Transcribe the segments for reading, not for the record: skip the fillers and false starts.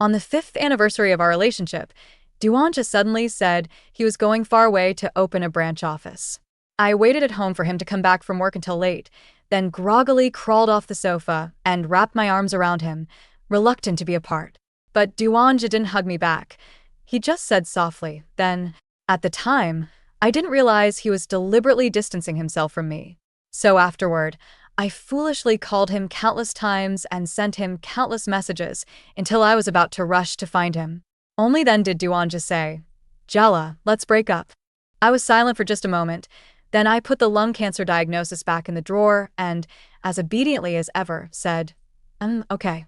On the 5th anniversary of our relationship, Duanja suddenly said he was going far away to open a branch office. I waited at home for him to come back from work until late, then groggily crawled off the sofa and wrapped my arms around him, reluctant to be apart. But Duanja didn't hug me back. He just said softly, then, at the time, I didn't realize he was deliberately distancing himself from me. So afterward, I foolishly called him countless times and sent him countless messages until I was about to rush to find him. Only then did Duanja say, "Jala, let's break up." I was silent for just a moment. Then I put the lung cancer diagnosis back in the drawer and, as obediently as ever, said, okay.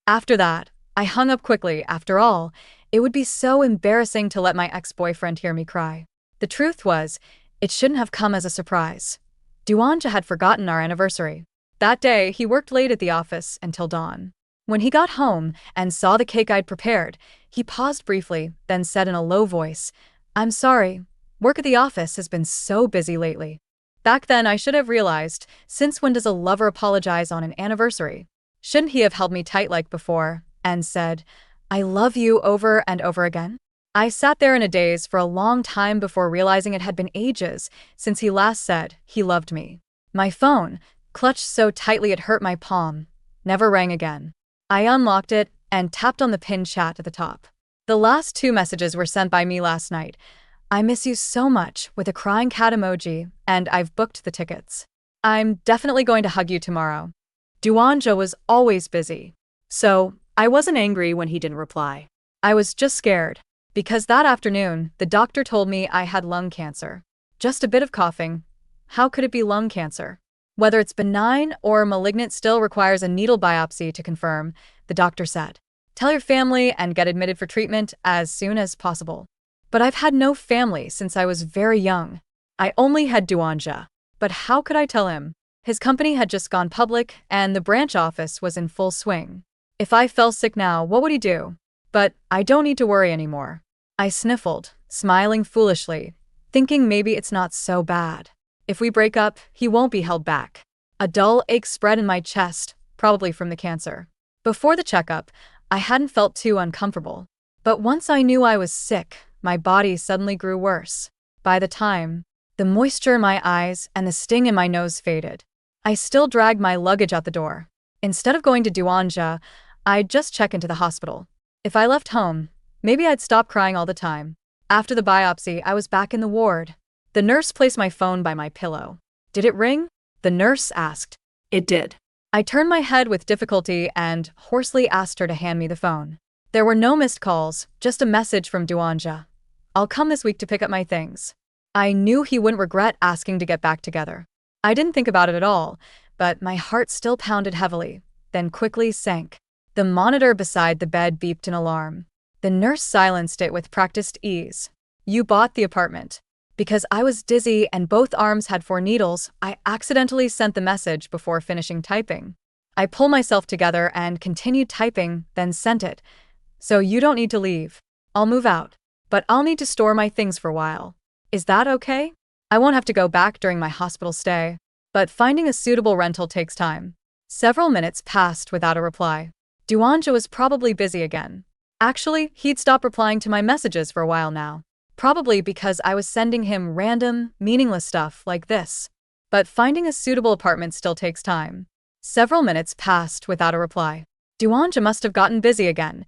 After that, I hung up quickly. After all, it would be so embarrassing to let my ex-boyfriend hear me cry. The truth was, it shouldn't have come as a surprise. Duanja had forgotten our anniversary. That day, he worked late at the office until dawn. When he got home and saw the cake I'd prepared, he paused briefly, then said in a low voice, "I'm sorry. Work at the office has been so busy lately." Back then, I should have realized, since when does a lover apologize on an anniversary? Shouldn't he have held me tight like before and said, "I love you" over and over again? I sat there in a daze for a long time before realizing it had been ages since he last said he loved me. My phone, clutched so tightly it hurt my palm, never rang again. I unlocked it and tapped on the pinned chat at the top. The last 2 messages were sent by me last night. "I miss you so much," with a crying cat emoji, and "I've booked the tickets. I'm definitely going to hug you tomorrow." Duanja was always busy. So, I wasn't angry when he didn't reply. I was just scared, because that afternoon, the doctor told me I had lung cancer. Just a bit of coughing. How could it be lung cancer? Whether it's benign or malignant still requires a needle biopsy to confirm, the doctor said. Tell your family and get admitted for treatment as soon as possible. But I've had no family since I was very young. I only had Duanja. But how could I tell him? His company had just gone public, and the branch office was in full swing. If I fell sick now, what would he do? But I don't need to worry anymore. I sniffled, smiling foolishly, thinking maybe it's not so bad. If we break up, he won't be held back. A dull ache spread in my chest, probably from the cancer. Before the checkup, I hadn't felt too uncomfortable. But once I knew I was sick, my body suddenly grew worse. By the time, the moisture in my eyes and the sting in my nose faded. I still dragged my luggage out the door. Instead of going to Duanja, I'd just check into the hospital. If I left home, maybe I'd stop crying all the time. After the biopsy, I was back in the ward. The nurse placed my phone by my pillow. Did it ring? The nurse asked. It did. I turned my head with difficulty and hoarsely asked her to hand me the phone. There were no missed calls, just a message from Duanja. I'll come this week to pick up my things. I knew he wouldn't regret asking to get back together. I didn't think about it at all, but my heart still pounded heavily, then quickly sank. The monitor beside the bed beeped an alarm. The nurse silenced it with practiced ease. You bought the apartment. Because I was dizzy and both arms had 4 needles, I accidentally sent the message before finishing typing. I pulled myself together and continued typing, then sent it. So you don't need to leave. I'll move out. But I'll need to store my things for a while. Is that okay? I won't have to go back during my hospital stay. But finding a suitable rental takes time. Several minutes passed without a reply. Duanja was probably busy again. Actually, he'd stopped replying to my messages for a while now. Probably because I was sending him random, meaningless stuff like this. But finding a suitable apartment still takes time. Several minutes passed without a reply. Duanja must have gotten busy again.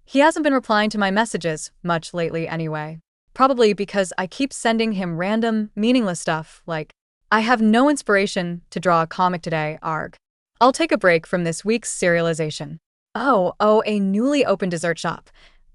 He hasn't been replying to my messages much lately anyway. Probably because I keep sending him random, meaningless stuff like, I have no inspiration to draw a comic today, arg. I'll take a break from this week's serialization. Oh, a newly opened dessert shop.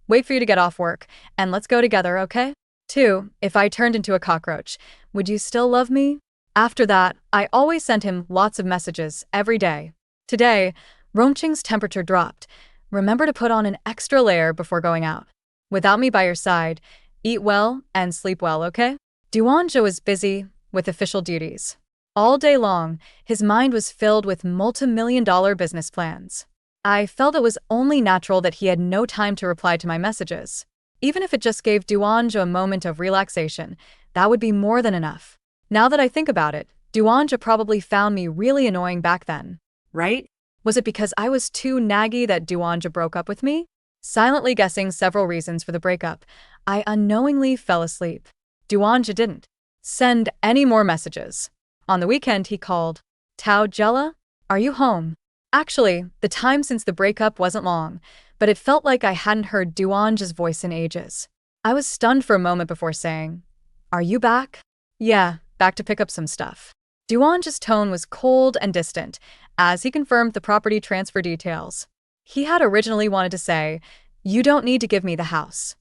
Wait for you to get off work, and let's go together, okay? 2. If I turned into a cockroach, would you still love me? After that, I always sent him lots of messages every day. Today, Rongqing's temperature dropped. Remember to put on an extra layer before going out. Without me by your side, eat well and sleep well, okay? Duanja was busy with official duties. All day long, his mind was filled with multi-million-dollar business plans. I felt it was only natural that he had no time to reply to my messages. Even if it just gave Duanja a moment of relaxation, that would be more than enough. Now that I think about it, Duanja probably found me really annoying back then. Right? Was it because I was too naggy that Duanja broke up with me? Silently guessing several reasons for the breakup, I unknowingly fell asleep. Duanja didn't send any more messages. On the weekend, he called. Tao Jella? Are you home? Actually, the time since the breakup wasn't long, but it felt like I hadn't heard Duanja's voice in ages. I was stunned for a moment before saying, Are you back? Yeah, back to pick up some stuff. Duanja's tone was cold and distant, as he confirmed the property transfer details. He had originally wanted to say, You don't need to give me the house,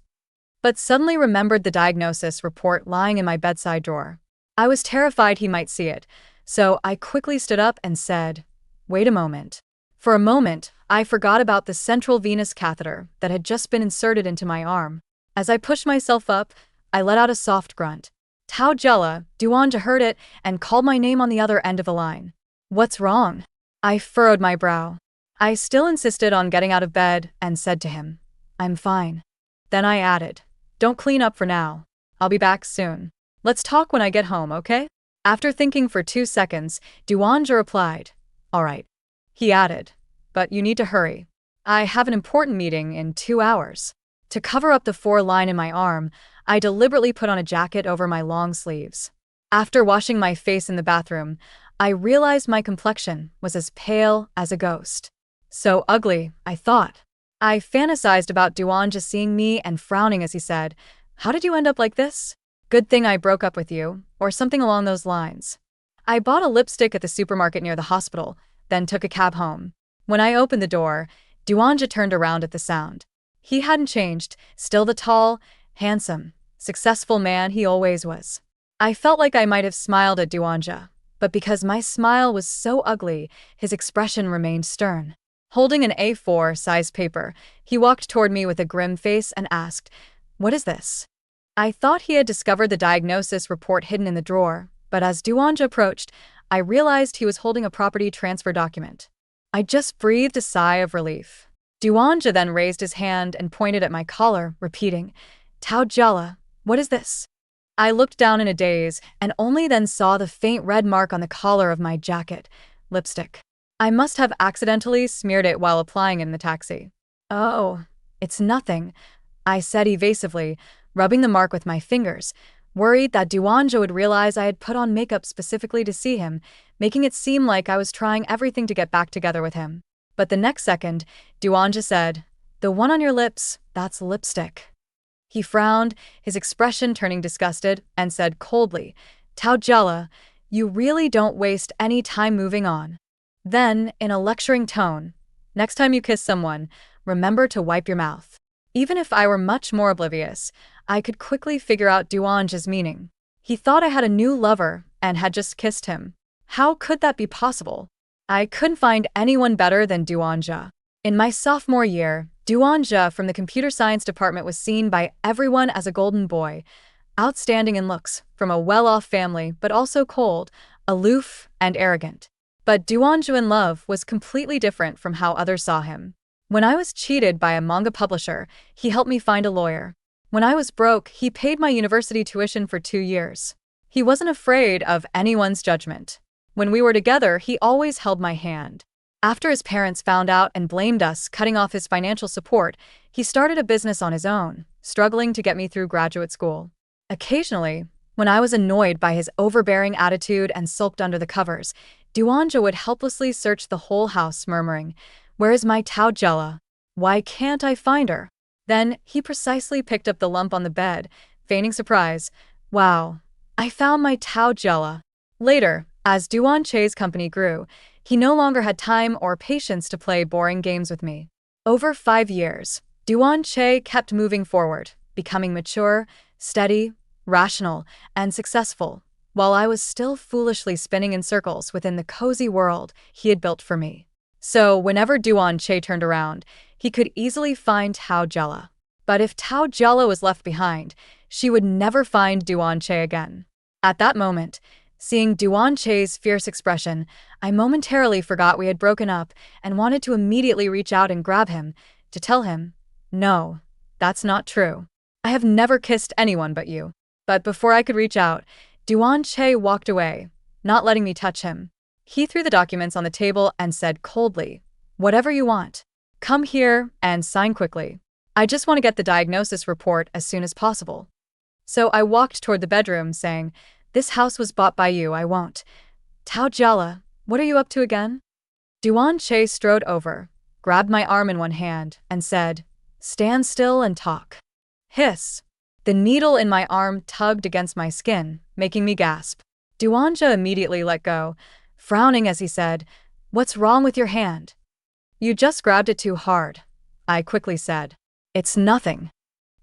but suddenly remembered the diagnosis report lying in my bedside drawer. I was terrified he might see it, so I quickly stood up and said, Wait a moment. For a moment, I forgot about the central venous catheter that had just been inserted into my arm. As I pushed myself up, I let out a soft grunt. Tao Jella, Duanja heard it and called my name on the other end of the line. What's wrong? I furrowed my brow. I still insisted on getting out of bed and said to him, I'm fine. Then I added, Don't clean up for now. I'll be back soon. Let's talk when I get home, okay? After thinking for 2 seconds, Duanja replied, All right. He added, But you need to hurry. I have an important meeting in 2 hours. To cover up the 4 line in my arm, I deliberately put on a jacket over my long sleeves. After washing my face in the bathroom, I realized my complexion was as pale as a ghost. So ugly, I thought. I fantasized about Duanja seeing me and frowning as he said, How did you end up like this? Good thing I broke up with you, or something along those lines. I bought a lipstick at the supermarket near the hospital, then took a cab home. When I opened the door, Duanja turned around at the sound. He hadn't changed, still the tall, handsome, successful man he always was. I felt like I might have smiled at Duanja, but because my smile was so ugly, his expression remained stern. Holding an A4-sized paper, he walked toward me with a grim face and asked, What is this? I thought he had discovered the diagnosis report hidden in the drawer, but as Duanja approached, I realized he was holding a property transfer document. I just breathed a sigh of relief. Duanja then raised his hand and pointed at my collar, repeating, Tao Jella, what is this? I looked down in a daze and only then saw the faint red mark on the collar of my jacket, lipstick. I must have accidentally smeared it while applying in the taxi. Oh, it's nothing, I said evasively, rubbing the mark with my fingers, worried that Duanja would realize I had put on makeup specifically to see him, making it seem like I was trying everything to get back together with him. But the next second, Duanja said, The one on your lips, that's lipstick. He frowned, his expression turning disgusted, and said coldly, Tao Jella, you really don't waste any time moving on. Then, in a lecturing tone, Next time you kiss someone, remember to wipe your mouth. Even if I were much more oblivious, I could quickly figure out Duanja's meaning. He thought I had a new lover and had just kissed him. How could that be possible? I couldn't find anyone better than Duanja. In my sophomore year, Duanja from the computer science department was seen by everyone as a golden boy, outstanding in looks, from a well-off family, but also cold, aloof, and arrogant. But Duanja in love was completely different from how others saw him. When I was cheated by a manga publisher, he helped me find a lawyer. When I was broke, he paid my university tuition for 2 years. He wasn't afraid of anyone's judgment. When we were together, he always held my hand. After his parents found out and blamed us, cutting off his financial support, he started a business on his own, struggling to get me through graduate school. Occasionally, when I was annoyed by his overbearing attitude and sulked under the covers, Duanja would helplessly search the whole house, murmuring, Where is my Tao Jella? Why can't I find her? Then he precisely picked up the lump on the bed, feigning surprise. Wow, I found my Tao Jella. Later, as Duanja's company grew, he no longer had time or patience to play boring games with me. Over 5 years, Duanja kept moving forward, becoming mature, steady, rational, and successful, while I was still foolishly spinning in circles within the cozy world he had built for me. So whenever Duanja turned around, he could easily find Tao Jella. But if Tao Jella was left behind, she would never find Duanja again. At that moment, seeing Duanja's fierce expression, I momentarily forgot we had broken up and wanted to immediately reach out and grab him, to tell him, No, that's not true. I have never kissed anyone but you. But before I could reach out, Duanja walked away, not letting me touch him. He threw the documents on the table and said coldly, Whatever you want. Come here and sign quickly. I just want to get the diagnosis report as soon as possible. So I walked toward the bedroom, saying, "This house was bought by you, I won't." "Tao Jella, what are you up to again?" Duan Che strode over, grabbed my arm in one hand, and said, "Stand still and talk." Hiss. The needle in my arm tugged against my skin, making me gasp. Duanja immediately let go, frowning as he said, "What's wrong with your hand?" "You just grabbed it too hard," I quickly said. "It's nothing.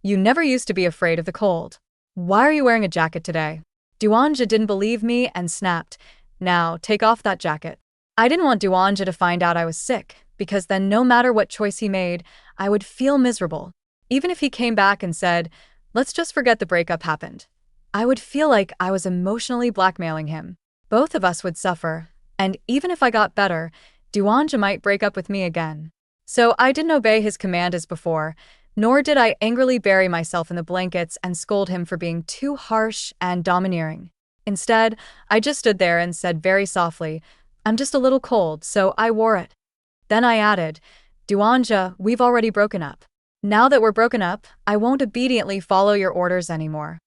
You never used to be afraid of the cold. Why are you wearing a jacket today?" Duanja didn't believe me and snapped, "Now, take off that jacket." I didn't want Duanja to find out I was sick, because then no matter what choice he made, I would feel miserable. Even if he came back and said, "Let's just forget the breakup happened," I would feel like I was emotionally blackmailing him. Both of us would suffer, and even if I got better, Duanja might break up with me again. So I didn't obey his command as before, nor did I angrily bury myself in the blankets and scold him for being too harsh and domineering. Instead, I just stood there and said very softly, "I'm just a little cold, so I wore it." Then I added, "Duanja, we've already broken up. Now that we're broken up, I won't obediently follow your orders anymore."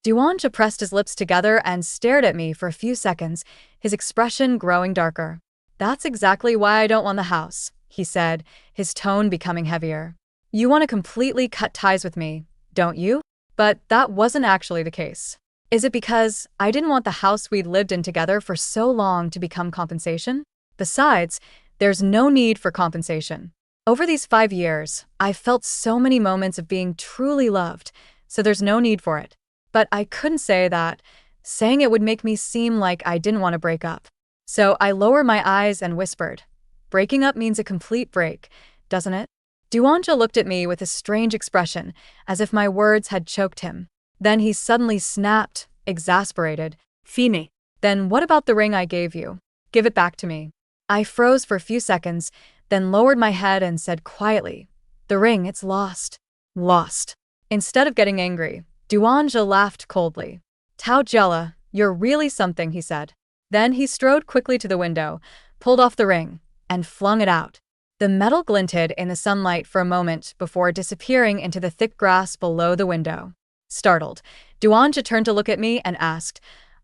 Duanja pressed his lips together and stared at me for a few seconds, his expression growing darker. "That's exactly why I don't want the house," he said, his tone becoming heavier. "You want to completely cut ties with me, don't you?" But that wasn't actually the case. Is it because I didn't want the house we'd lived in together for so long to become compensation? Besides, there's no need for compensation. Over these 5 years, I've felt so many moments of being truly loved, so there's no need for it. But I couldn't say that. Saying it would make me seem like I didn't want to break up. So I lowered my eyes and whispered, "Breaking up means a complete break, doesn't it?" Duanja looked at me with a strange expression, as if my words had choked him. Then he suddenly snapped, exasperated, "Fini. Then what about the ring I gave you? Give it back to me." I froze for a few seconds, then lowered my head and said quietly, "The ring, it's lost." "Lost." Instead of getting angry, Duanja laughed coldly. "Tao Jella, you're really something," he said. Then he strode quickly to the window, pulled off the ring, and flung it out. The metal glinted in the sunlight for a moment before disappearing into the thick grass below the window. Startled, Duanja turned to look at me and asked,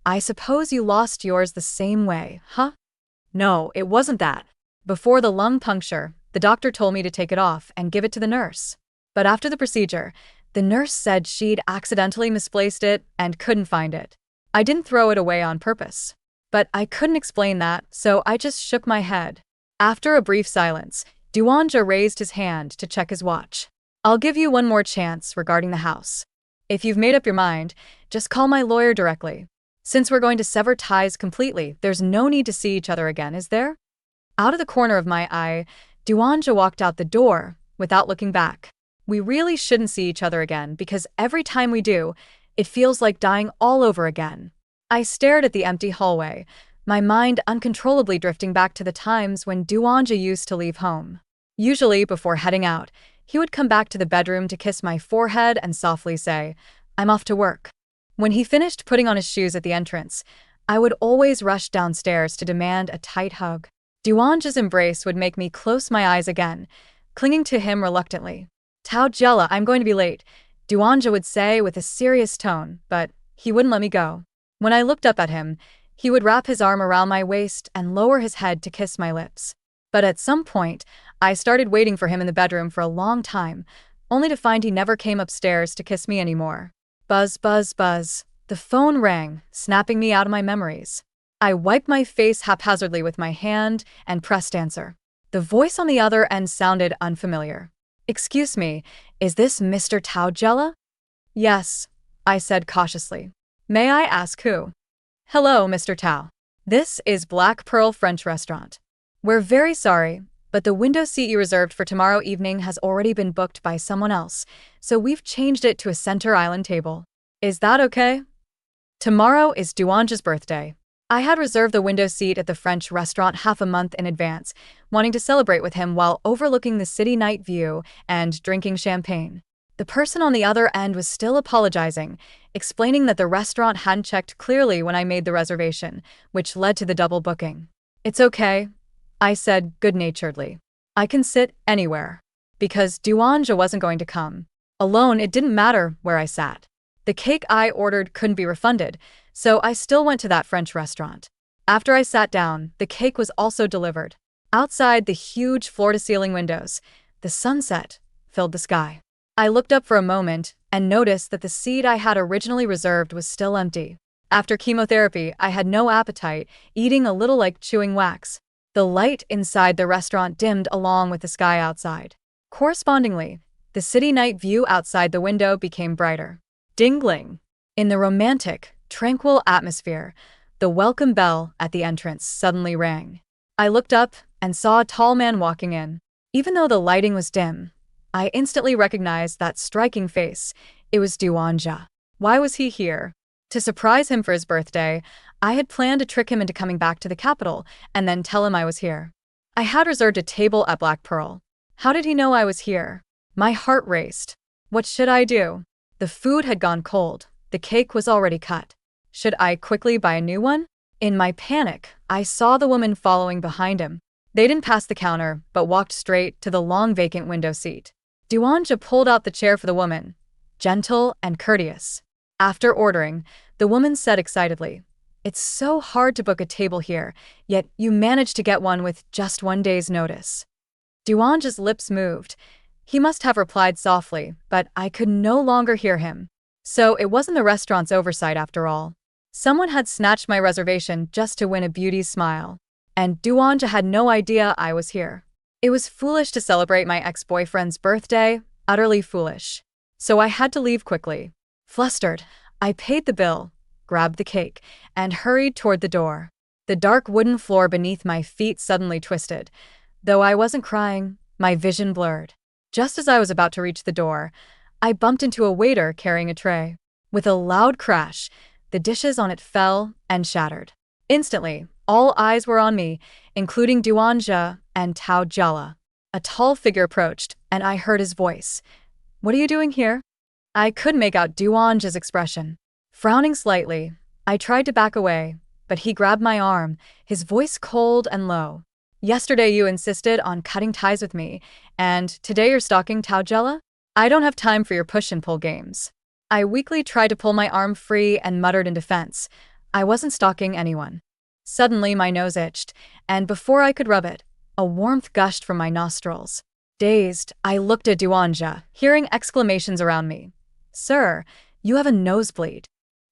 "I suppose you lost yours the same way, huh?" "No, it wasn't that. Before the lung puncture, the doctor told me to take it off and give it to the nurse. But after the procedure, the nurse said she'd accidentally misplaced it and couldn't find it. I didn't throw it away on purpose. But I couldn't explain that, so I just shook my head." After a brief silence, Duanja raised his hand to check his watch. "I'll give you one more chance regarding the house. If you've made up your mind, just call my lawyer directly. Since we're going to sever ties completely, there's no need to see each other again, is there?" Out of the corner of my eye, Duanja walked out the door without looking back. "We really shouldn't see each other again because every time we do, it feels like dying all over again." I stared at the empty hallway, my mind uncontrollably drifting back to the times when Duanja used to leave home. Usually, before heading out, he would come back to the bedroom to kiss my forehead and softly say, "I'm off to work." When he finished putting on his shoes at the entrance, I would always rush downstairs to demand a tight hug. Duanja's embrace would make me close my eyes again, clinging to him reluctantly. "Tao Jella, I'm going to be late," Duanja would say with a serious tone, but he wouldn't let me go. When I looked up at him, he would wrap his arm around my waist and lower his head to kiss my lips. But at some point, I started waiting for him in the bedroom for a long time, only to find he never came upstairs to kiss me anymore. Buzz, buzz, buzz. The phone rang, snapping me out of my memories. I wiped my face haphazardly with my hand and pressed answer. The voice on the other end sounded unfamiliar. "Excuse me, is this Mr. Tao Jella?" "Yes," I said cautiously. "May I ask who?" "Hello, Mr. Tao. This is Black Pearl French Restaurant. We're very sorry, but the window seat you reserved for tomorrow evening has already been booked by someone else, so we've changed it to a center island table. Is that okay?" Tomorrow is Duanja's birthday. I had reserved the window seat at the French restaurant half a month in advance, wanting to celebrate with him while overlooking the city night view and drinking champagne. The person on the other end was still apologizing, explaining that the restaurant hadn't checked clearly when I made the reservation, which led to the double booking. "It's okay," I said good-naturedly. "I can sit anywhere." because Duanja wasn't going to come. Alone, it didn't matter where I sat. The cake I ordered couldn't be refunded, so I still went to that French restaurant. After I sat down, the cake was also delivered. Outside the huge floor-to-ceiling windows, the sunset filled the sky. I looked up for a moment and noticed that the seat I had originally reserved was still empty. After chemotherapy, I had no appetite, eating a little like chewing wax. The light inside the restaurant dimmed along with the sky outside. Correspondingly, the city night view outside the window became brighter. Dingling. In the romantic, tranquil atmosphere, the welcome bell at the entrance suddenly rang. I looked up and saw a tall man walking in. Even though the lighting was dim, I instantly recognized that striking face. It was Duanja. Why was he here? To surprise him for his birthday, I had planned to trick him into coming back to the capital and then tell him I was here. I had reserved a table at Black Pearl. How did he know I was here? My heart raced. What should I do? The food had gone cold. The cake was already cut. Should I quickly buy a new one? In my panic, I saw the woman following behind him. They didn't pass the counter, but walked straight to the long vacant window seat. Duanja pulled out the chair for the woman, gentle and courteous. After ordering, the woman said excitedly, "It's so hard to book a table here, yet you managed to get one with just 1 day's notice." Duanja's lips moved. He must have replied softly, but I could no longer hear him. So it wasn't the restaurant's oversight after all. Someone had snatched my reservation just to win a beauty's smile. And Duanja had no idea I was here. It was foolish to celebrate my ex-boyfriend's birthday, utterly foolish. So I had to leave quickly. Flustered, I paid the bill, grabbed the cake, and hurried toward the door. The dark wooden floor beneath my feet suddenly twisted. Though I wasn't crying, my vision blurred. Just as I was about to reach the door, I bumped into a waiter carrying a tray. With a loud crash, the dishes on it fell and shattered. Instantly, all eyes were on me, including Duanja and Tao Jala. A tall figure approached, and I heard his voice. "What are you doing here?" I couldn't make out Duanja's expression. Frowning slightly, I tried to back away, but he grabbed my arm, his voice cold and low. "Yesterday you insisted on cutting ties with me, and today you're stalking Tao Jala? I don't have time for your push-and-pull games." I weakly tried to pull my arm free and muttered in defense, "I wasn't stalking anyone." Suddenly my nose itched, and before I could rub it, a warmth gushed from my nostrils. Dazed, I looked at Duanja, hearing exclamations around me. "Sir, you have a nosebleed."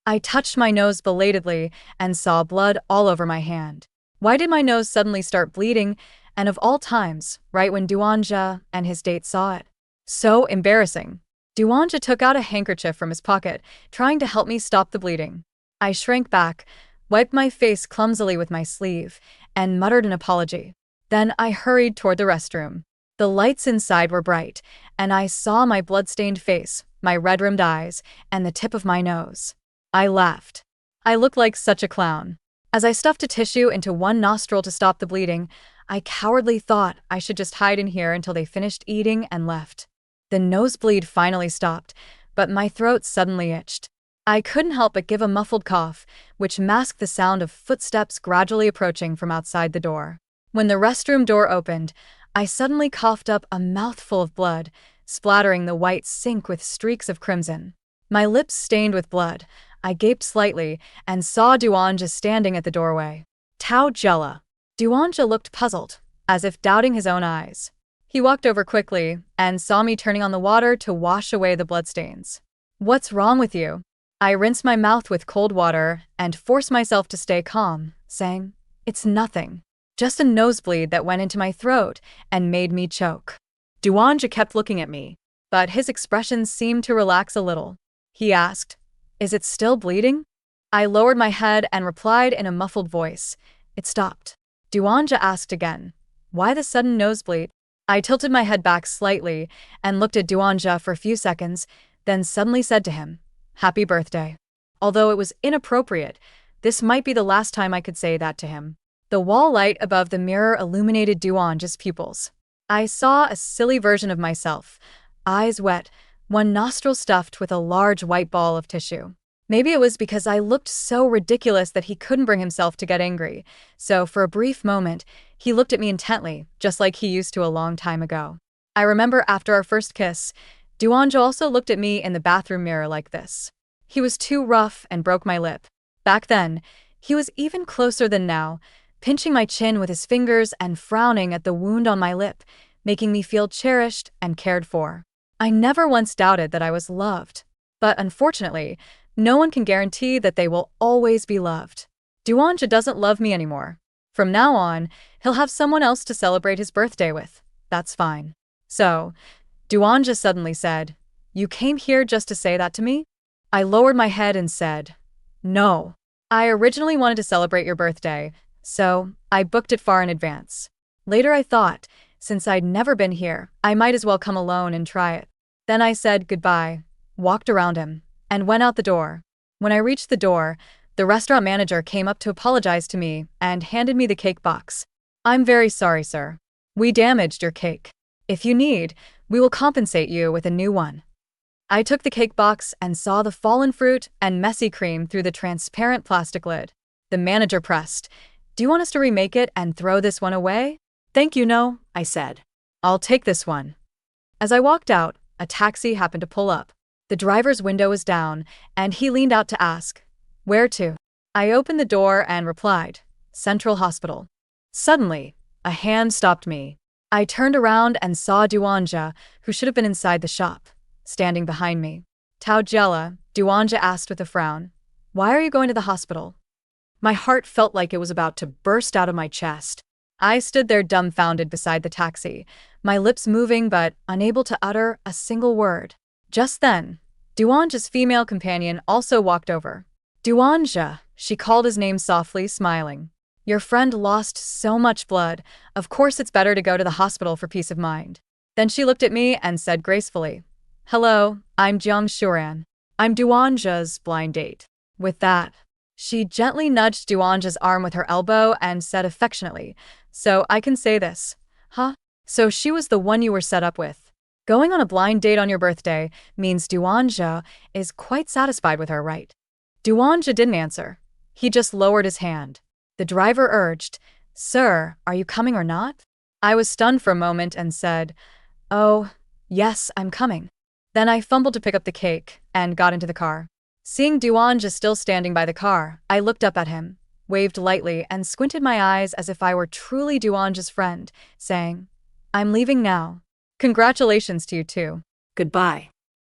I touched my nose belatedly and saw blood all over my hand. Why did my nose suddenly start bleeding, and of all times, right when Duanja and his date saw it? So embarrassing. Duanja took out a handkerchief from his pocket, trying to help me stop the bleeding. I shrank back, wiped my face clumsily with my sleeve, and muttered an apology. Then I hurried toward the restroom. The lights inside were bright, and I saw my blood-stained face, my red-rimmed eyes, and the tip of my nose. I laughed. I looked like such a clown. As I stuffed a tissue into one nostril to stop the bleeding, I cowardly thought I should just hide in here until they finished eating and left. The nosebleed finally stopped, but my throat suddenly itched. I couldn't help but give a muffled cough, which masked the sound of footsteps gradually approaching from outside the door. When the restroom door opened, I suddenly coughed up a mouthful of blood, splattering the white sink with streaks of crimson. My lips stained with blood, I gaped slightly and saw Duanja standing at the doorway. "Tao Jala." Duanja looked puzzled, as if doubting his own eyes. He walked over quickly and saw me turning on the water to wash away the bloodstains. "What's wrong with you?" I rinsed my mouth with cold water and forced myself to stay calm, saying, "It's nothing. Just a nosebleed that went into my throat and made me choke." Duanja kept looking at me, but his expression seemed to relax a little. He asked, "Is it still bleeding?" I lowered my head and replied in a muffled voice, "It stopped." Duanja asked again, "Why the sudden nosebleed?" I tilted my head back slightly and looked at Duanja for a few seconds, then suddenly said to him, "Happy birthday." Although it was inappropriate, this might be the last time I could say that to him. The wall light above the mirror illuminated Duanja's pupils. I saw a silly version of myself, eyes wet, one nostril stuffed with a large white ball of tissue. Maybe it was because I looked so ridiculous that he couldn't bring himself to get angry, so for a brief moment, he looked at me intently, just like he used to a long time ago. I remember after our first kiss, Duanj also looked at me in the bathroom mirror like this. He was too rough and broke my lip. Back then, he was even closer than now, pinching my chin with his fingers and frowning at the wound on my lip, making me feel cherished and cared for. I never once doubted that I was loved. But unfortunately, no one can guarantee that they will always be loved. Duanj doesn't love me anymore. From now on, he'll have someone else to celebrate his birthday with. That's fine. So, Duanj suddenly said, "You came here just to say that to me?" I lowered my head and said, "No. I originally wanted to celebrate your birthday, so I booked it far in advance. Later I thought, since I'd never been here, I might as well come alone and try it." Then I said goodbye, walked around him, and went out the door. When I reached the door, the restaurant manager came up to apologize to me and handed me the cake box. "I'm very sorry, sir. We damaged your cake. If you need, we will compensate you with a new one." I took the cake box and saw the fallen fruit and messy cream through the transparent plastic lid. The manager pressed, "Do you want us to remake it and throw this one away?" "Thank you, no," I said. "I'll take this one." As I walked out, a taxi happened to pull up. The driver's window was down, and he leaned out to ask, "Where to?" I opened the door and replied, "Central Hospital." Suddenly, a hand stopped me. I turned around and saw Duanja, who should have been inside the shop, standing behind me. "Taujela," Duanja asked with a frown, "why are you going to the hospital?" My heart felt like it was about to burst out of my chest. I stood there dumbfounded beside the taxi, my lips moving but unable to utter a single word. Just then, Duanja's female companion also walked over. "Duanja," she called his name softly, smiling. "Your friend lost so much blood. Of course it's better to go to the hospital for peace of mind." Then she looked at me and said gracefully, "Hello, I'm Jiang Shuran. I'm Duanja's blind date." With that, she gently nudged Duanja's arm with her elbow and said affectionately, "So I can say this, huh? So she was the one you were set up with. Going on a blind date on your birthday means Duanja is quite satisfied with her, right?" Duanja didn't answer. He just lowered his hand. The driver urged, "Sir, are you coming or not?" I was stunned for a moment and said, "Oh, yes, I'm coming." Then I fumbled to pick up the cake and got into the car. Seeing Duanja still standing by the car, I looked up at him, waved lightly, and squinted my eyes as if I were truly Duanja's friend, saying, "I'm leaving now. Congratulations to you too. Goodbye."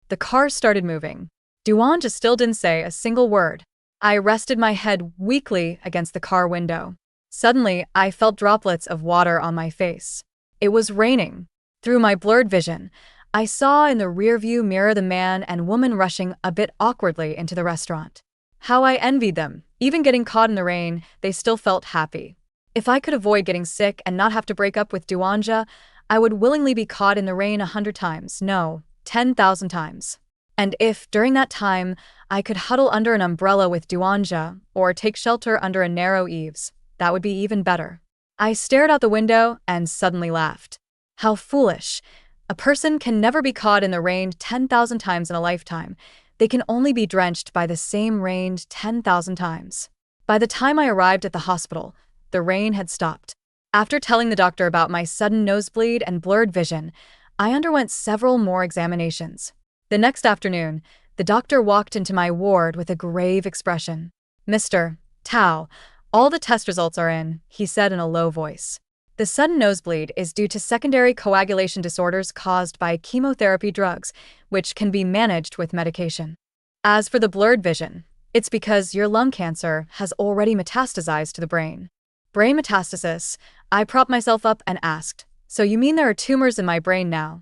The car started moving. Duanja still didn't say a single word. I rested my head weakly against the car window. Suddenly, I felt droplets of water on my face. It was raining. Through my blurred vision, I saw in the rearview mirror the man and woman rushing a bit awkwardly into the restaurant. How I envied them. Even getting caught in the rain, they still felt happy. If I could avoid getting sick and not have to break up with Duanja, I would willingly be caught in the rain 100 times, no, 10,000 times. And if, during that time, I could huddle under an umbrella with Duanja, or take shelter under a narrow eaves, that would be even better. I stared out the window and suddenly laughed. How foolish. A person can never be caught in the rain 10,000 times in a lifetime. They can only be drenched by the same rain 10,000 times. By the time I arrived at the hospital, the rain had stopped. After telling the doctor about my sudden nosebleed and blurred vision, I underwent several more examinations. The next afternoon, the doctor walked into my ward with a grave expression. "Mr. Tao, all the test results are in," he said in a low voice. "The sudden nosebleed is due to secondary coagulation disorders caused by chemotherapy drugs, which can be managed with medication. As for the blurred vision, it's because your lung cancer has already metastasized to the brain." Brain metastasis? I propped myself up and asked, "So you mean there are tumors in my brain now?"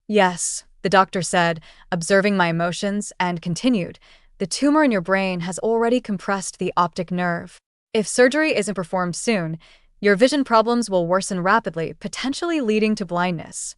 "Yes," the doctor said, observing my emotions, and continued, "The tumor in your brain has already compressed the optic nerve. If surgery isn't performed soon, your vision problems will worsen rapidly, potentially leading to blindness."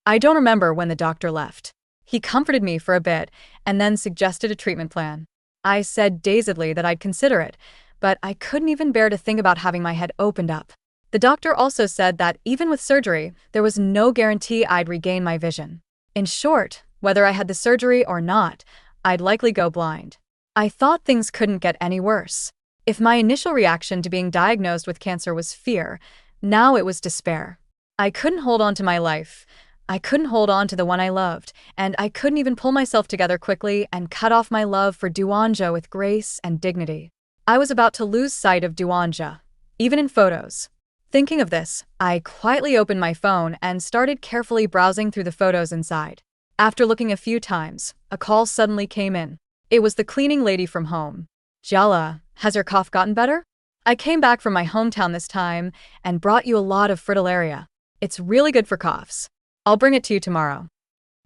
I don't remember when the doctor left. He comforted me for a bit and then suggested a treatment plan. I said dazedly that I'd consider it, but I couldn't even bear to think about having my head opened up. The doctor also said that even with surgery, there was no guarantee I'd regain my vision. In short, whether I had the surgery or not, I'd likely go blind. I thought things couldn't get any worse. If my initial reaction to being diagnosed with cancer was fear, now it was despair. I couldn't hold on to my life. I couldn't hold on to the one I loved, and I couldn't even pull myself together quickly and cut off my love for Duanja with grace and dignity. I was about to lose sight of Duanja, even in photos. Thinking of this, I quietly opened my phone and started carefully browsing through the photos inside. After looking a few times, a call suddenly came in. It was the cleaning lady from home. Jella, has your cough gotten better? I came back from my hometown this time and brought you a lot of fritillaria. It's really good for coughs. I'll bring it to you tomorrow.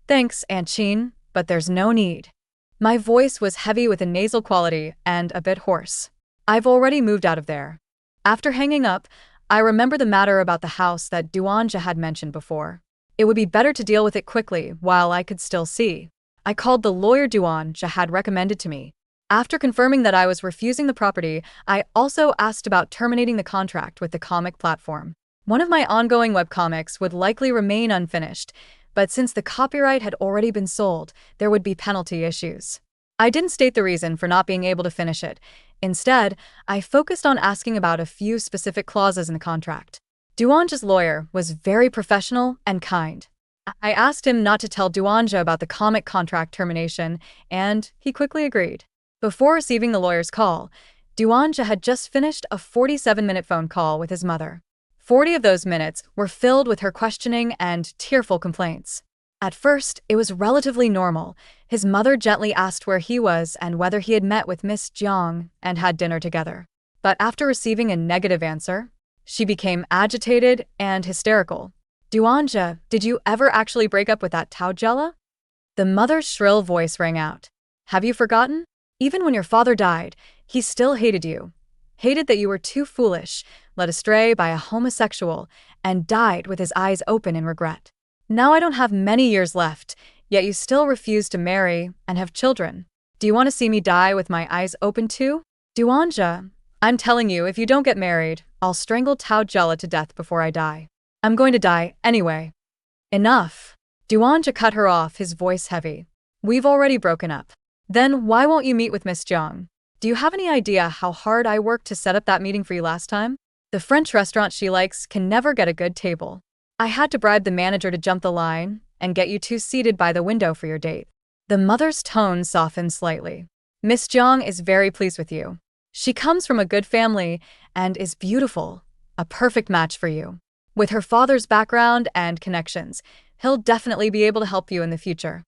Thanks, Aunt Sheen, but there's no need. My voice was heavy with a nasal quality and a bit hoarse. I've already moved out of there. After hanging up, I remember the matter about the house that Duanja had mentioned before. It would be better to deal with it quickly while I could still see. I called the lawyer Duanja had recommended to me. After confirming that I was refusing the property, I also asked about terminating the contract with the comic platform. One of my ongoing webcomics would likely remain unfinished, but since the copyright had already been sold, there would be penalty issues. I didn't state the reason for not being able to finish it. Instead, I focused on asking about a few specific clauses in the contract. Duanja's lawyer was very professional and kind. I asked him not to tell Duanja about the comic contract termination, and he quickly agreed. Before receiving the lawyer's call, Duanja had just finished a 47-minute phone call with his mother. 40 of those minutes were filled with her questioning and tearful complaints. At first, it was relatively normal. His mother gently asked where he was and whether he had met with Miss Jiang and had dinner together. But after receiving a negative answer, she became agitated and hysterical. Duanja, did you ever actually break up with that Tao Jella? The mother's shrill voice rang out. Have you forgotten? Even when your father died, he still hated you. Hated that you were too foolish, led astray by a homosexual, and died with his eyes open in regret. Now I don't have many years left, yet you still refuse to marry and have children. Do you want to see me die with my eyes open too? Duanja, I'm telling you, if you don't get married, I'll strangle Tao Jella to death before I die. I'm going to die anyway. Enough. Duanja cut her off, his voice heavy. We've already broken up. Then why won't you meet with Miss Jiang? Do you have any idea how hard I worked to set up that meeting for you last time? The French restaurant she likes can never get a good table. I had to bribe the manager to jump the line and get you two seated by the window for your date. The mother's tone softened slightly. Miss Jiang is very pleased with you. She comes from a good family and is beautiful, a perfect match for you. With her father's background and connections, he'll definitely be able to help you in the future.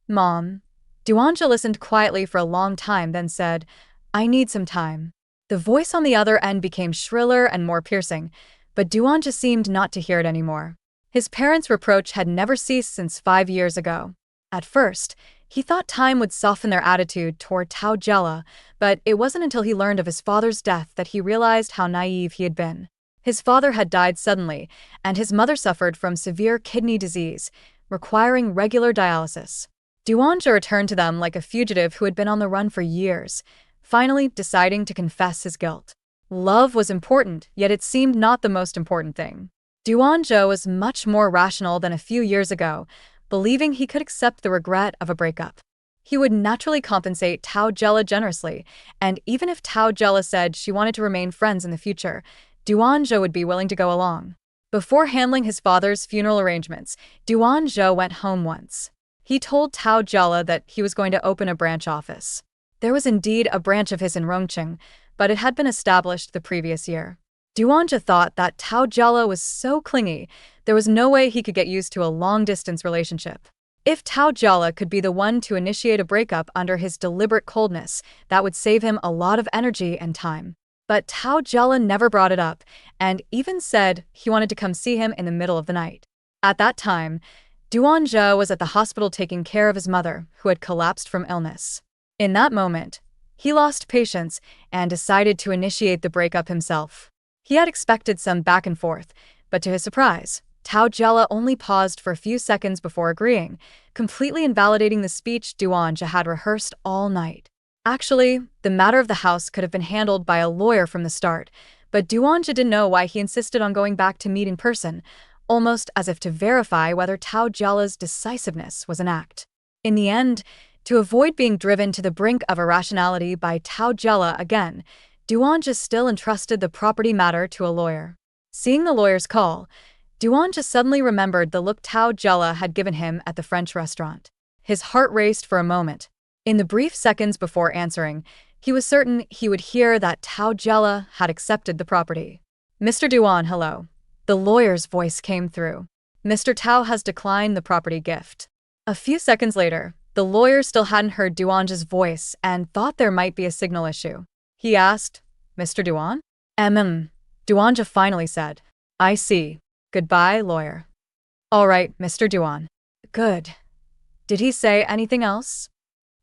Mom. Duanja listened quietly for a long time, then said, I need some time. The voice on the other end became shriller and more piercing, but Duanja seemed not to hear it anymore. His parents' reproach had never ceased since 5 years ago. At first, he thought time would soften their attitude toward Tao Jella, but it wasn't until he learned of his father's death that he realized how naive he had been. His father had died suddenly, and his mother suffered from severe kidney disease, requiring regular dialysis. Duanja returned to them like a fugitive who had been on the run for years, finally deciding to confess his guilt. Love was important, yet it seemed not the most important thing. Duanja was much more rational than a few years ago, believing he could accept the regret of a breakup. He would naturally compensate Tao Jella generously, and even if Tao Jella said she wanted to remain friends in the future, Duanja would be willing to go along. Before handling his father's funeral arrangements, Duanja went home once. He told Tao Jella that he was going to open a branch office. There was indeed a branch of his in Rongqing, but it had been established the previous year. Duanja thought that Tao Jella was so clingy, there was no way he could get used to a long-distance relationship. If Tao Jella could be the one to initiate a breakup under his deliberate coldness, that would save him a lot of energy and time. But Tao Jella never brought it up, and even said he wanted to come see him in the middle of the night. At that time, Duanja was at the hospital taking care of his mother, who had collapsed from illness. In that moment, he lost patience and decided to initiate the breakup himself. He had expected some back and forth, but to his surprise, Tao Jella only paused for a few seconds before agreeing, completely invalidating the speech Duanja had rehearsed all night. Actually, the matter of the house could have been handled by a lawyer from the start, but Duanja didn't know why he insisted on going back to meet in person, almost as if to verify whether Tao Jella's decisiveness was an act. In the end, to avoid being driven to the brink of irrationality by Tao Jella again, Duanja still entrusted the property matter to a lawyer. Seeing the lawyer's call, Duanja suddenly remembered the look Tao Jella had given him at the French restaurant. His heart raced for a moment. In the brief seconds before answering, he was certain he would hear that Tao Jella had accepted the property. Mr. Duan, hello. The lawyer's voice came through. Mr. Tao has declined the property gift. A few seconds later, the lawyer still hadn't heard Duanja's voice and thought there might be a signal issue. He asked, Mr. Duan? Duanja finally said. I see. Goodbye, lawyer. All right, Mr. Duan. Good. Did he say anything else?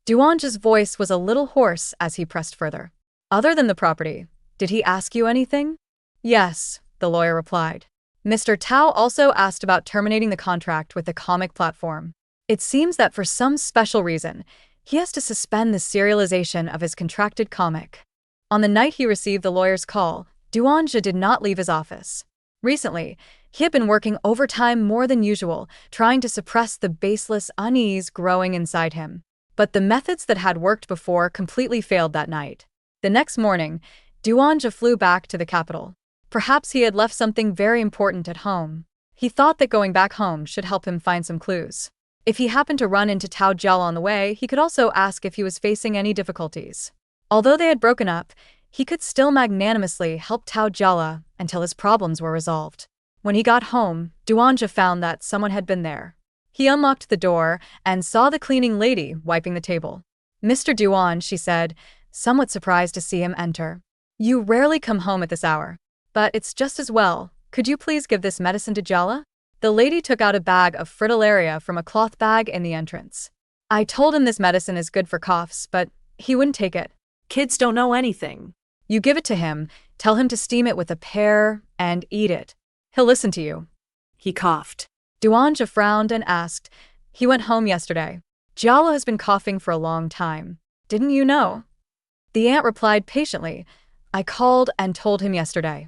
Duanja's voice was a little hoarse as he pressed further. Other than the property, did he ask you anything? Yes, the lawyer replied. Mr. Tao also asked about terminating the contract with the comic platform. It seems that for some special reason, he has to suspend the serialization of his contracted comic. On the night he received the lawyer's call, Duanja did not leave his office. Recently, he had been working overtime more than usual, trying to suppress the baseless unease growing inside him. But the methods that had worked before completely failed that night. The next morning, Duanja flew back to the capital. Perhaps he had left something very important at home. He thought that going back home should help him find some clues. If he happened to run into Tao Jella on the way, he could also ask if he was facing any difficulties. Although they had broken up, he could still magnanimously help Tao Jella until his problems were resolved. When he got home, Duanja found that someone had been there. He unlocked the door and saw the cleaning lady wiping the table. Mr. Duan, she said, somewhat surprised to see him enter. You rarely come home at this hour. But it's just as well. Could you please give this medicine to Jella? The lady took out a bag of fritillaria from a cloth bag in the entrance. I told him this medicine is good for coughs, but he wouldn't take it. Kids don't know anything. You give it to him, tell him to steam it with a pear, and eat it. He'll listen to you. He coughed. Duanja frowned and asked, he went home yesterday. Jella has been coughing for a long time. Didn't you know? The aunt replied patiently, I called and told him yesterday.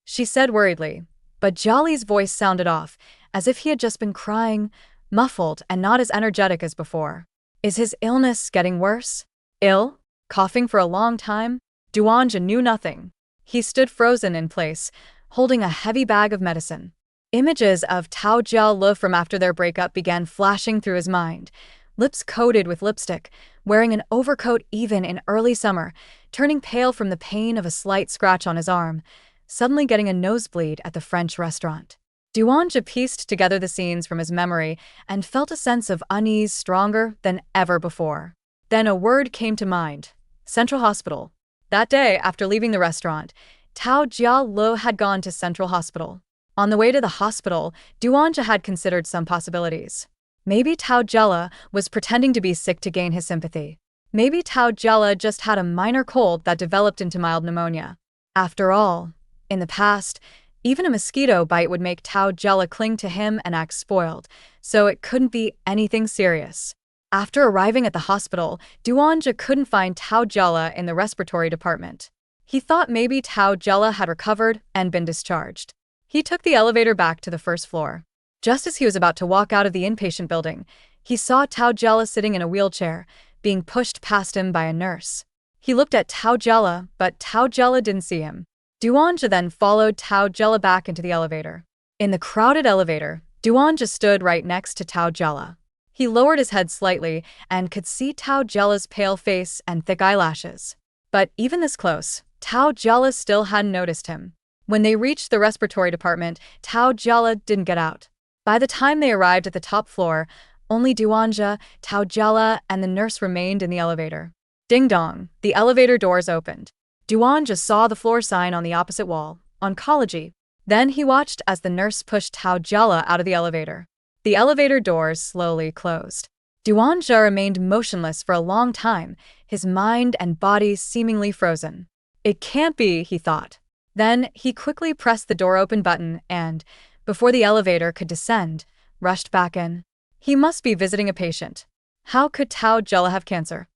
She said worriedly, but Jolly's voice sounded off, as if he had just been crying, muffled and not as energetic as before. Is his illness getting worse? Ill? Coughing for a long time? Duanja knew nothing. He stood frozen in place, holding a heavy bag of medicine. Images of Tao Jia from after their breakup began flashing through his mind. Lips coated with lipstick, wearing an overcoat even in early summer, turning pale from the pain of a slight scratch on his arm, suddenly getting a nosebleed at the French restaurant. Duanja pieced together the scenes from his memory and felt a sense of unease stronger than ever before. Then a word came to mind. Central Hospital. That day, after leaving the restaurant, Tao Jia had gone to Central Hospital. On the way to the hospital, Duanja had considered some possibilities. Maybe Tao Jella was pretending to be sick to gain his sympathy. Maybe Tao Jella just had a minor cold that developed into mild pneumonia. After all, in the past, even a mosquito bite would make Tao Jella cling to him and act spoiled, so it couldn't be anything serious. After arriving at the hospital, Duanja couldn't find Tao Jella in the respiratory department. He thought maybe Tao Jella had recovered and been discharged. He took the elevator back to the first floor. Just as he was about to walk out of the inpatient building, he saw Tao Jella sitting in a wheelchair, being pushed past him by a nurse. He looked at Tao Jella, but Tao Jella didn't see him. Duanja then followed Tao Jella back into the elevator. In the crowded elevator, Duanja stood right next to Tao Jella. He lowered his head slightly and could see Tao Jella's pale face and thick eyelashes. But even this close, Tao Jella still hadn't noticed him. When they reached the respiratory department, Tao Jella didn't get out. By the time they arrived at the top floor, only Duanja, Tao Jella, and the nurse remained in the elevator. Ding dong, the elevator doors opened. Duanja saw the floor sign on the opposite wall, Oncology. Then he watched as the nurse pushed Tao Jella out of the elevator. The elevator doors slowly closed. Duanja remained motionless for a long time, his mind and body seemingly frozen. It can't be, he thought. Then he quickly pressed the door open button and, before the elevator could descend, rushed back in. He must be visiting a patient. How could Tao Jella have cancer?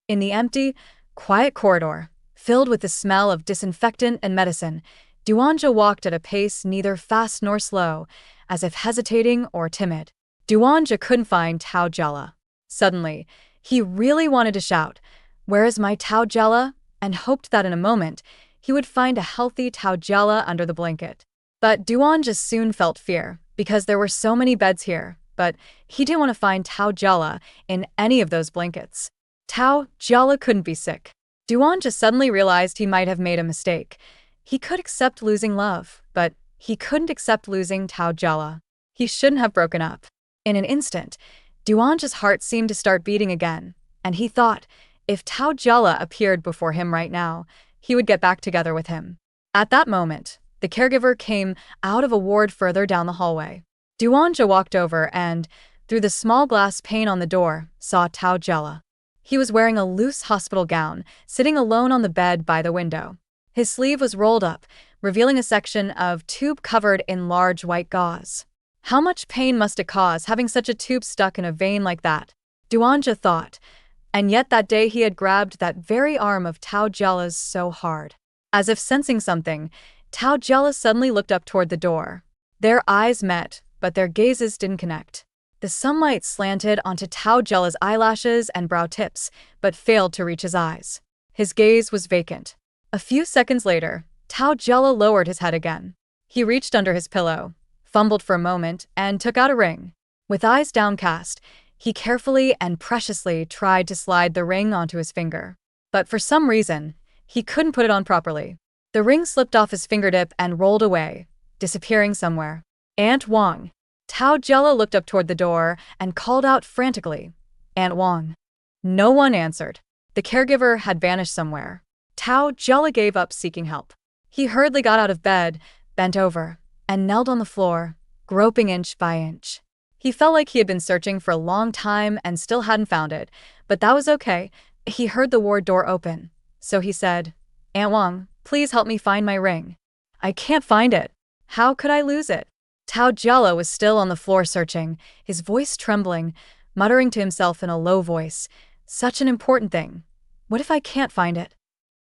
In the empty, quiet corridor, filled with the smell of disinfectant and medicine, Duanja walked at a pace neither fast nor slow, as if hesitating or timid. Duanja couldn't find Tao Jella. Suddenly, he really wanted to shout, "Where is my Tao Jella?" and hoped that in a moment, he would find a healthy Tao Jella under the blanket. But Duan just soon felt fear, because there were so many beds here, but he didn't want to find Tao Jella in any of those blankets. Tao Jella couldn't be sick. Duan just suddenly realized he might have made a mistake. He could accept losing love, but he couldn't accept losing Tao Jella. He shouldn't have broken up. In an instant, Duan's heart seemed to start beating again, and he thought, if Tao Jella appeared before him right now, he would get back together with him. At that moment, the caregiver came out of a ward further down the hallway. Duanja walked over and, through the small glass pane on the door, saw Tao Jella. He was wearing a loose hospital gown, sitting alone on the bed by the window. His sleeve was rolled up, revealing a section of tube covered in large white gauze. How much pain must it cause having such a tube stuck in a vein like that? Duanja thought. And yet that day he had grabbed that very arm of Tao Jella's so hard. As if sensing something, Tao Jella suddenly looked up toward the door. Their eyes met, but their gazes didn't connect. The sunlight slanted onto Tao Jella's eyelashes and brow tips, but failed to reach his eyes. His gaze was vacant. A few seconds later, Tao Jella lowered his head again. He reached under his pillow, fumbled for a moment, and took out a ring. With eyes downcast, he carefully and preciously tried to slide the ring onto his finger. But for some reason, he couldn't put it on properly. The ring slipped off his fingertip and rolled away, disappearing somewhere. Aunt Wang. Tao Jella looked up toward the door and called out frantically, "Aunt Wang." No one answered. The caregiver had vanished somewhere. Tao Jella gave up seeking help. He hurriedly got out of bed, bent over, and knelt on the floor, groping inch by inch. He felt like he had been searching for a long time and still hadn't found it, but that was okay. He heard the ward door open, so he said, "Aunt Wang, please help me find my ring. I can't find it. How could I lose it?" Tao Jella was still on the floor searching, his voice trembling, muttering to himself in a low voice, "Such an important thing. What if I can't find it?"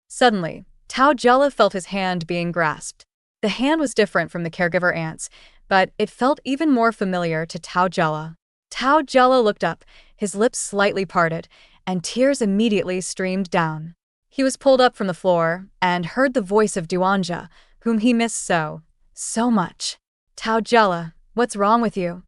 Suddenly, Tao Jella felt his hand being grasped. The hand was different from the caregiver aunt's, but it felt even more familiar to Tao Jella. Tao Jella looked up, his lips slightly parted, and tears immediately streamed down. He was pulled up from the floor and heard the voice of Duanja, whom he missed so much. "Tao Jella, what's wrong with you?"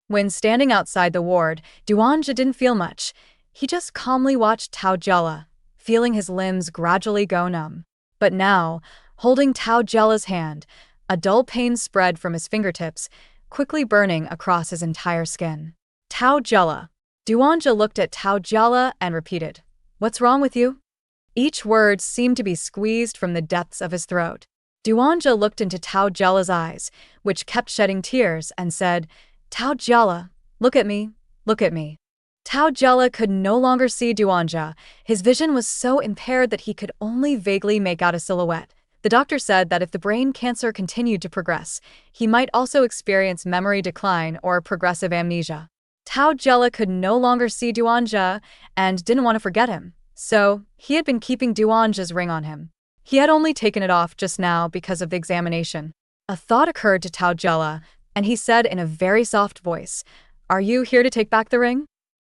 When standing outside the ward, Duanja didn't feel much. He just calmly watched Tao Jella, feeling his limbs gradually go numb. But now, holding Tao Jella's hand, a dull pain spread from his fingertips, quickly burning across his entire skin. "Tao Jella." Duanja looked at Tao Jella and repeated, "What's wrong with you?" Each word seemed to be squeezed from the depths of his throat. Duanja looked into Tao Jella's eyes, which kept shedding tears, and said, "Tao Jella, look at me, look at me." Tao Jella could no longer see Duanja. His vision was so impaired that he could only vaguely make out a silhouette. The doctor said that if the brain cancer continued to progress, he might also experience memory decline or progressive amnesia. Tao Jella could no longer see Duanja and didn't want to forget him, so he had been keeping Duanja's ring on him. He had only taken it off just now because of the examination. A thought occurred to Tao Jella, and he said in a very soft voice, "Are you here to take back the ring?"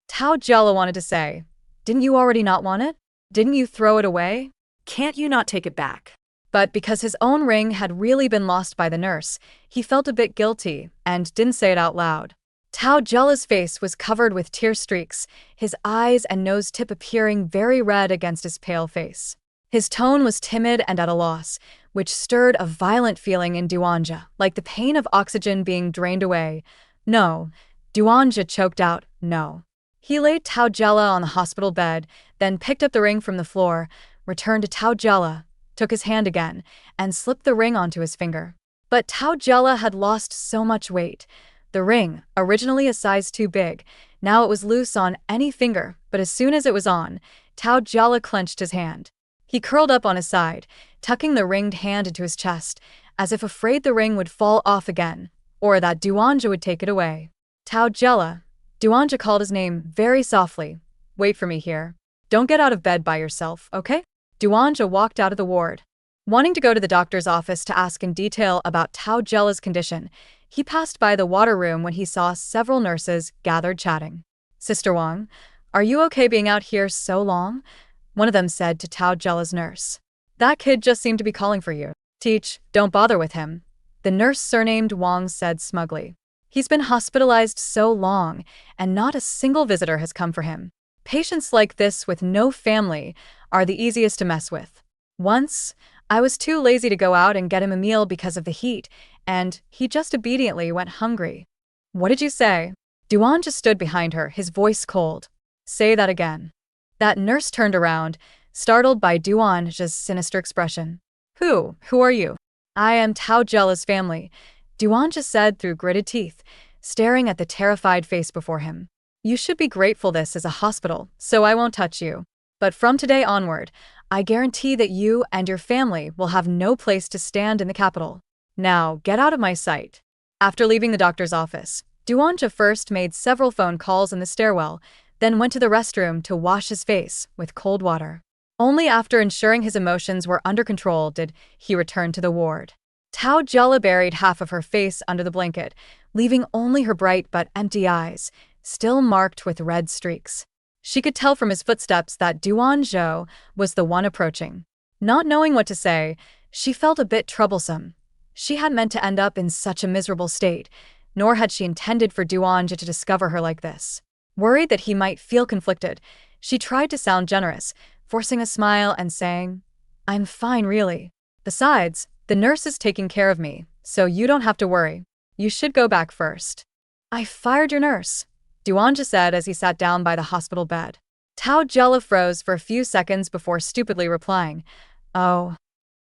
Tao Jella wanted to say, "Didn't you already not want it? Didn't you throw it away? Can't you not take it back?" But because his own ring had really been lost by the nurse, he felt a bit guilty and didn't say it out loud. Tao Jella's face was covered with tear streaks, his eyes and nose tip appearing very red against his pale face. His tone was timid and at a loss, which stirred a violent feeling in Duanja, like the pain of oxygen being drained away. "No." Duanja choked out, "No." He laid Tao Jella on the hospital bed, then picked up the ring from the floor, returned to Tao Jella, took his hand again, and slipped the ring onto his finger. But Tao Jella had lost so much weight. The ring, originally a size too big, now it was loose on any finger, but as soon as it was on, Tao Jella clenched his hand. He curled up on his side, tucking the ringed hand into his chest, as if afraid the ring would fall off again, or that Duanja would take it away. "Tao Jella." Duanja called his name very softly. "Wait for me here. Don't get out of bed by yourself, okay?" Duanja walked out of the ward. Wanting to go to the doctor's office to ask in detail about Tao Jella's condition, he passed by the water room when he saw several nurses gathered chatting. "Sister Wang, are you okay being out here so long?" one of them said to Tao Jella's nurse. "That kid just seemed to be calling for you. Teach, don't bother with him. The nurse surnamed Wang said smugly. He's been hospitalized so long, and not a single visitor has come for him. Patients like this with no family are the easiest to mess with. Once, I was too lazy to go out and get him a meal because of the heat, and he just obediently went hungry. What did you say? Duan just stood behind her, his voice cold. Say that again. That nurse turned around, startled by Duan's sinister expression. Who are you? I am Tao Jella's family, Duan just said through gritted teeth, staring at the terrified face before him. You should be grateful this is a hospital, so I won't touch you. But from today onward, I guarantee that you and your family will have no place to stand in the capital. Now, get out of my sight. After leaving the doctor's office, Duanja first made several phone calls in the stairwell, then went to the restroom to wash his face with cold water. Only after ensuring his emotions were under control did he return to the ward. Tao Jella buried half of her face under the blanket, leaving only her bright but empty eyes, still marked with red streaks. She could tell from his footsteps that Duan Zhou was the one approaching. Not knowing what to say, she felt a bit troublesome. She hadn't meant to end up in such a miserable state, nor had she intended for Duan Zhou to discover her like this. Worried that he might feel conflicted, she tried to sound generous, forcing a smile and saying, I'm fine really. Besides, the nurse is taking care of me, so you don't have to worry. You should go back first. I fired your nurse, Duanja said as he sat down by the hospital bed. Tao Jella froze for a few seconds before stupidly replying, Oh.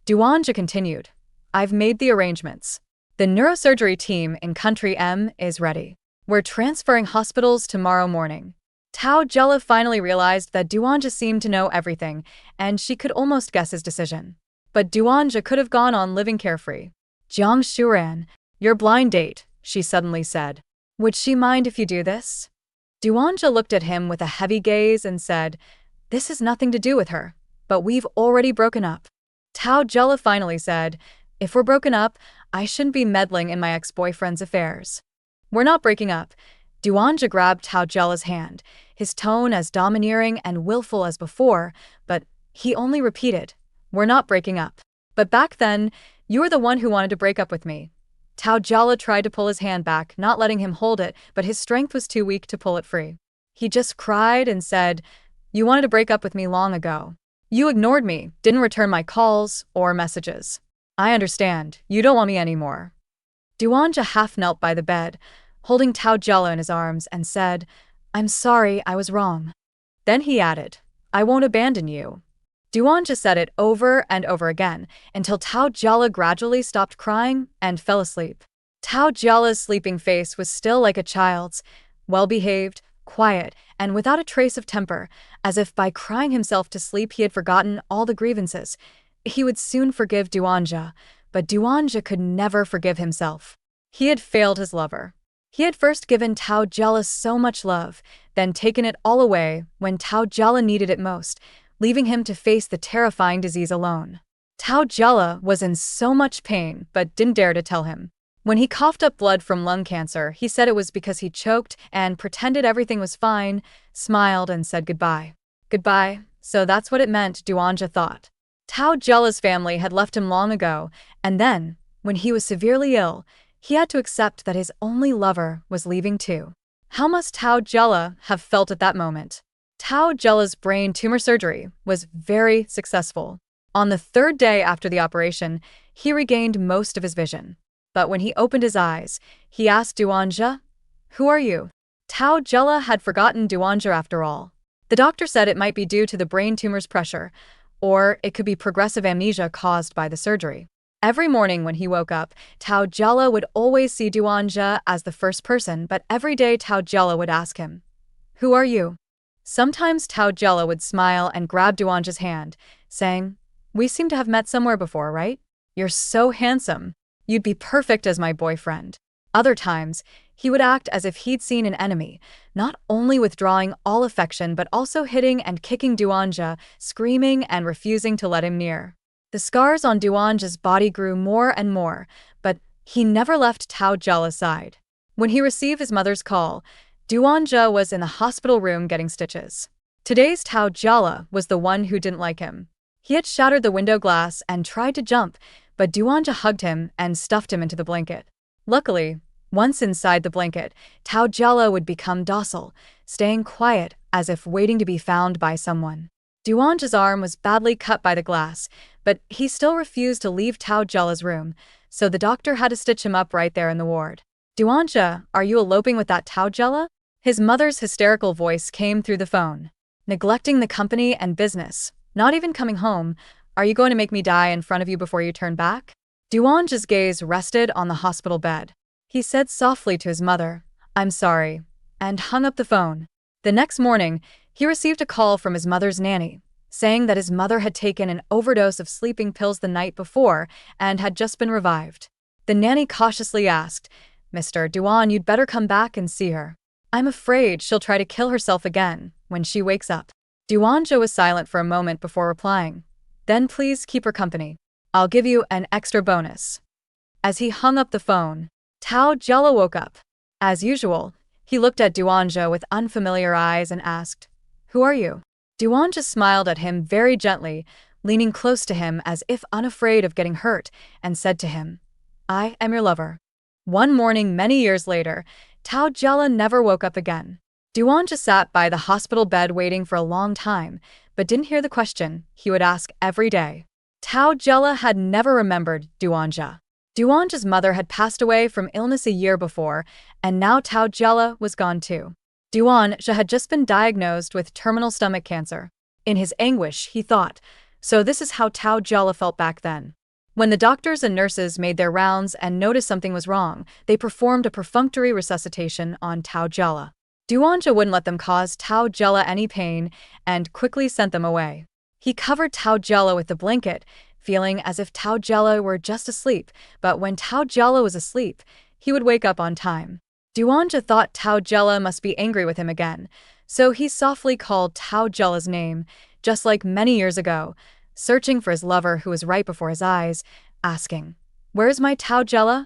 Duanja continued, I've made the arrangements. The neurosurgery team in Country M is ready. We're transferring hospitals tomorrow morning. Tao Jella finally realized that Duanja seemed to know everything, and she could almost guess his decision. But Duanja could have gone on living carefree. Jiang Shuran, your blind date, she suddenly said. Would she mind if you do this? Duanja looked at him with a heavy gaze and said, This has nothing to do with her, but we've already broken up. Tao Jella finally said, If we're broken up, I shouldn't be meddling in my ex-boyfriend's affairs. We're not breaking up. Duanja grabbed Tao Jella's hand, his tone as domineering and willful as before, but he only repeated, We're not breaking up. But back then, you were the one who wanted to break up with me. Tao Jella tried to pull his hand back, not letting him hold it, but his strength was too weak to pull it free. He just cried and said, You wanted to break up with me long ago. You ignored me, didn't return my calls or messages. I understand, you don't want me anymore. Duanja half knelt by the bed, holding Tao Jella in his arms, and said, I'm sorry, I was wrong. Then he added, I won't abandon you. Duanja said it over and over again, until Tao Jella gradually stopped crying and fell asleep. Tao Jella's sleeping face was still like a child's, well-behaved, quiet, and without a trace of temper, as if by crying himself to sleep he had forgotten all the grievances. He would soon forgive Duanja, but Duanja could never forgive himself. He had failed his lover. He had first given Tao Jella so much love, then taken it all away when Tao Jella needed it most, leaving him to face the terrifying disease alone. Tao Jella was in so much pain but didn't dare to tell him. When he coughed up blood from lung cancer, he said it was because he choked and pretended everything was fine, smiled and said goodbye. Goodbye, so that's what it meant, Duanja thought. Tao Jella's family had left him long ago, and then, when he was severely ill, he had to accept that his only lover was leaving too. How must Tao Jella have felt at that moment? Tao Jella's brain tumor surgery was very successful. On the third day after the operation, he regained most of his vision. But when he opened his eyes, he asked Duanja, Who are you? Tao Jella had forgotten Duanja after all. The doctor said it might be due to the brain tumor's pressure, or it could be progressive amnesia caused by the surgery. Every morning when he woke up, Tao Jella would always see Duanja as the first person, but every day Tao Jella would ask him, Who are you? Sometimes Tao Jella would smile and grab Duanja's hand, saying, We seem to have met somewhere before, right? You're so handsome. You'd be perfect as my boyfriend. Other times, he would act as if he'd seen an enemy, not only withdrawing all affection but also hitting and kicking Duanja, screaming and refusing to let him near. The scars on Duanja's body grew more and more, but he never left Tao Jella's side. When he received his mother's call, Duanja was in the hospital room getting stitches. Today's Tao Jella was the one who didn't like him. He had shattered the window glass and tried to jump, but Duanja hugged him and stuffed him into the blanket. Luckily, once inside the blanket, Tao Jella would become docile, staying quiet as if waiting to be found by someone. Duanja's arm was badly cut by the glass, but he still refused to leave Tao Jella's room, so the doctor had to stitch him up right there in the ward. "Duanja, are you eloping with that Tao Jella?" His mother's hysterical voice came through the phone. "Neglecting the company and business, not even coming home. Are you going to make me die in front of you before you turn back?" Duanja's gaze rested on the hospital bed. He said softly to his mother, "I'm sorry," and hung up the phone. The next morning, he received a call from his mother's nanny, saying that his mother had taken an overdose of sleeping pills the night before and had just been revived. The nanny cautiously asked, "Mr. Duan, you'd better come back and see her. I'm afraid she'll try to kill herself again when she wakes up." Duanja was silent for a moment before replying, "Then please keep her company. I'll give you an extra bonus." As he hung up the phone, Tao Jella woke up. As usual, he looked at Duanja with unfamiliar eyes and asked, "Who are you?" Duanja smiled at him very gently, leaning close to him as if unafraid of getting hurt, and said to him, "I am your lover." One morning many years later, Tao Jella never woke up again. Duanja sat by the hospital bed waiting for a long time, but didn't hear the question he would ask every day. Tao Jella had never remembered Duanja. Duanja's mother had passed away from illness a year before, and now Tao Jella was gone too. Duanja had just been diagnosed with terminal stomach cancer. In his anguish, he thought, so this is how Tao Jella felt back then. When the doctors and nurses made their rounds and noticed something was wrong, they performed a perfunctory resuscitation on Tao Jella. Duanja wouldn't let them cause Tao Jella any pain and quickly sent them away. He covered Tao Jella with the blanket, feeling as if Tao Jella were just asleep, but when Tao Jella was asleep, he would wake up on time. Duanja thought Tao Jella must be angry with him again, so he softly called Tao Jella's name, just like many years ago, searching for his lover who was right before his eyes, asking, "Where's my Tao Jella?"